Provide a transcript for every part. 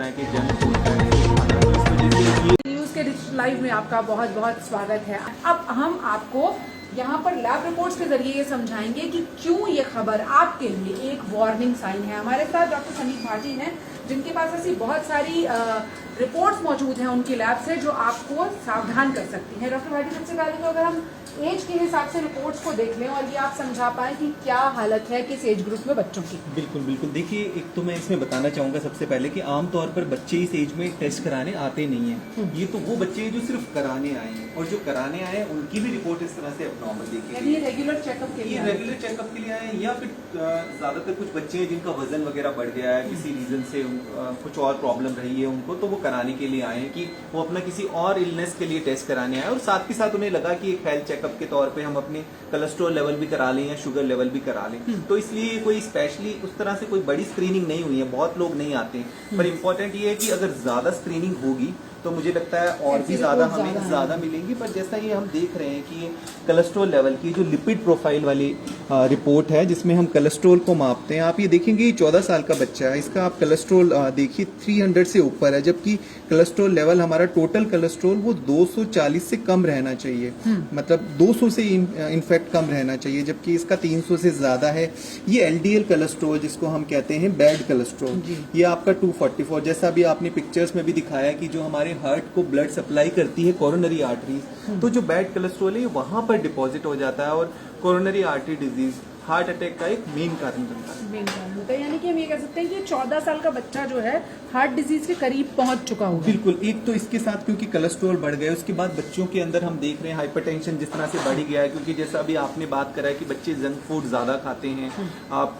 News के live में आपका बहुत बहुत स्वागत है। अब हम आपको यहाँ पर लैब रिपोर्ट्स के जरिए ये समझाएंगे कि क्यों ये खबर आपके लिए एक वार्निंग साइन है। हमारे साथ डॉक्टर समीप भाटी हैं, जिनके पास ऐसी बहुत सारी रिपोर्ट्स मौजूद हैं उनकी लैब से जो आपको सावधान कर सकती हैं। डॉक्टर भाटी, सबसे पहले तो अगर हम एज के हिसाब से रिपोर्ट्स को देख लें और ये आप समझा पाए कि क्या हालत है किस एज ग्रुप में बच्चों की। बिल्कुल बिल्कुल, देखिए एक तो मैं इसमें बताना चाहूँगा सबसे पहले कि आमतौर पर बच्चे इस एज में टेस्ट कराने आते नहीं हैं। ये तो वो बच्चे हैं जो सिर्फ कराने आए हैं, और जो कराने आए हैं उनकी भी रिपोर्ट इस तरह से एब्नॉर्मल देखी है। रेगुलर चेकअप के लिए रेगुलर चेकअप के लिए आए हैं, या फिर ज्यादातर कुछ बच्चे हैं जिनका वजन वगैरह बढ़ गया है, किसी रीजन से कुछ और प्रॉब्लम रही है उनको, तो वो कराने के लिए आए हैं कि वो अपना किसी और इलनेस के लिए टेस्ट कराने आए, और साथ के साथ उन्हें लगा कि एक हेल्थ चेकअप के तौर पे हम अपने कोलेस्ट्रॉल लेवल भी करा लें या शुगर लेवल भी करा लें। तो इसलिए कोई स्पेशली उस तरह से कोई बड़ी स्क्रीनिंग नहीं हुई है, बहुत लोग नहीं आते हैं। पर इम्पोर्टेंट ये है कि अगर ज्यादा स्क्रीनिंग होगी तो मुझे लगता है और भी ज्यादा हमें ज्यादा मिलेंगी। पर जैसा ये हम देख रहे हैं कि ये कोलेस्ट्रॉल लेवल की जो लिपिड प्रोफाइल वाली रिपोर्ट है, जिसमें हम कोलेस्ट्रॉल को मापते हैं, आप ये देखेंगे ये 14 साल का बच्चा है, इसका आप कोलेस्ट्रॉल देखिए 300 से ऊपर है, जबकि कोलेस्ट्रॉल लेवल हमारा टोटल कोलेस्ट्रॉल वो 240 से कम रहना चाहिए, मतलब 200 से इनफैक्ट कम रहना चाहिए, जबकि इसका 300 से ज्यादा है। ये एलडीएल कोलेस्ट्रॉल जिसको हम कहते हैं बैड कोलेस्ट्रॉल, ये आपका 244, जैसा अभी आपने पिक्चर्स में भी दिखाया कि जो हमारे हार्ट को ब्लड सप्लाई करती है कोरोनरी आर्टरीज, तो जो बैड कोलेस्ट्रॉल है वहां पर डिपॉजिट हो जाता है, और coronary artery disease heart attack का एक मेन कारण बनता है। मेन कारण होता है, यानी कि हम ये कह सकते हैं कि 14 साल का बच्चा जो है हार्ट डिजीज के करीब पहुंच चुका होगा। बिल्कुल, एक तो इसके साथ क्योंकि कोलेस्ट्रॉल बढ़ गए, उसके बाद बच्चों के अंदर हम देख रहे हैं हाइपरटेंशन जिस तरह से बढ़ गया है, क्योंकि जैसा अभी आपने बात करा है कि बच्चे जंक फूड ज्यादा खाते हैं, आप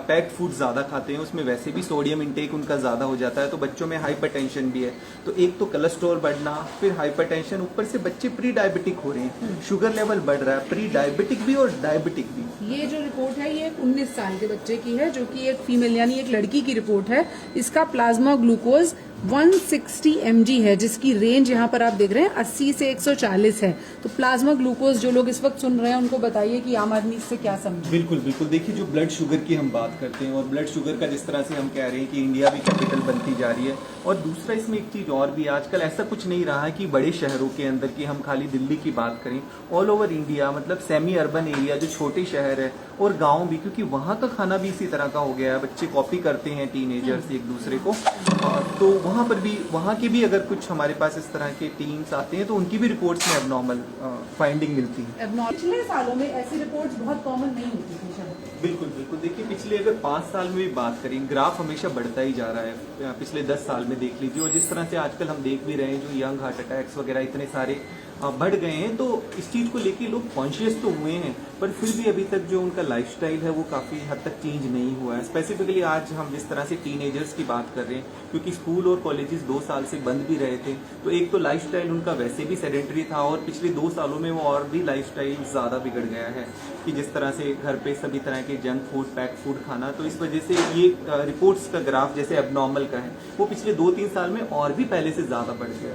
पैक्ड फूड ज्यादा खाते हैं, उसमें वैसे भी सोडियम इंटेक उनका ज्यादा हो जाता है, तो बच्चों में हाइपरटेंशन भी है। तो एक तो कोलेस्ट्रॉल बढ़ना, फिर हाइपरटेंशन, ऊपर से बच्चे प्री डायबिटिक हो रहे हैं, शुगर लेवल बढ़ रहा है, प्री डायबिटिक भी और डायबिटिक भी। ये जो रिपोर्ट है ये 19 साल के बच्चे की है, जो कि एक फीमेल यानी एक लड़की की रिपोर्ट है। इसका प्लाज्मा ग्लूकोज 160 mg है, जिसकी रेंज यहाँ पर आप देख रहे हैं 80 से 140 है। तो प्लाज्मा ग्लूकोज जो लोग इस वक्त सुन रहे हैं उनको बताइए कि आम आदमी इससे क्या समझे। बिल्कुल बिल्कुल, देखिए जो ब्लड शुगर की हम बात करते हैं, और ब्लड शुगर का जिस तरह से हम कह रहे हैं कि इंडिया भी कैपिटल बनती जा रही है, और दूसरा इसमें एक चीज और भी, आजकल ऐसा कुछ नहीं रहा है कि बड़े शहरों के अंदर की हम खाली दिल्ली की बात करें, ऑल ओवर इंडिया, मतलब सेमी अर्बन एरिया जो छोटे शहर है और गाँव भी, क्योंकि वहाँ का खाना भी इसी तरह का हो गया है, बच्चे कॉपी करते हैं टीनेजर्स एक दूसरे को, तो वहाँ पर भी, वहाँ के भी अगर कुछ हमारे पास इस तरह के टीम्स आते हैं तो उनकी भी रिपोर्ट्स में एबनॉर्मल फाइंडिंग मिलती है। पिछले सालों में ऐसी रिपोर्ट्स बहुत कॉमन नहीं होती थी शायद। बिल्कुल बिल्कुल, देखिए पिछले अगर 5 साल में भी बात करें, ग्राफ हमेशा बढ़ता ही जा रहा है, पिछले 10 साल में देख लीजिए, और जिस तरह से आजकल हम देख भी रहे हैं जो यंग हार्ट अटैक्स वगैरह इतने सारे बढ़ गए हैं, तो इस चीज को लेके लोग कॉन्शियस तो हुए हैं, पर फिर भी अभी तक जो उनका लाइफस्टाइल है वो काफी हद तक चेंज नहीं हुआ है। स्पेसिफिकली आज हम जिस तरह से टीनेजर्स की बात कर रहे हैं, क्योंकि स्कूल और कॉलेजेस 2 साल से बंद भी रहे थे, तो एक तो लाइफस्टाइल उनका वैसे भी सेडेंटरी था, और पिछले 2 सालों में वो और भी लाइफस्टाइल ज्यादा बिगड़ गया है, कि जिस तरह से घर पे सभी तरह के जंक फूड, पैक फूड खाना, तो इस वजह से ये रिपोर्ट्स का ग्राफ जैसे एबनॉर्मल का है वो पिछले 2-3 साल में और भी पहले से ज्यादा बढ़ गया है।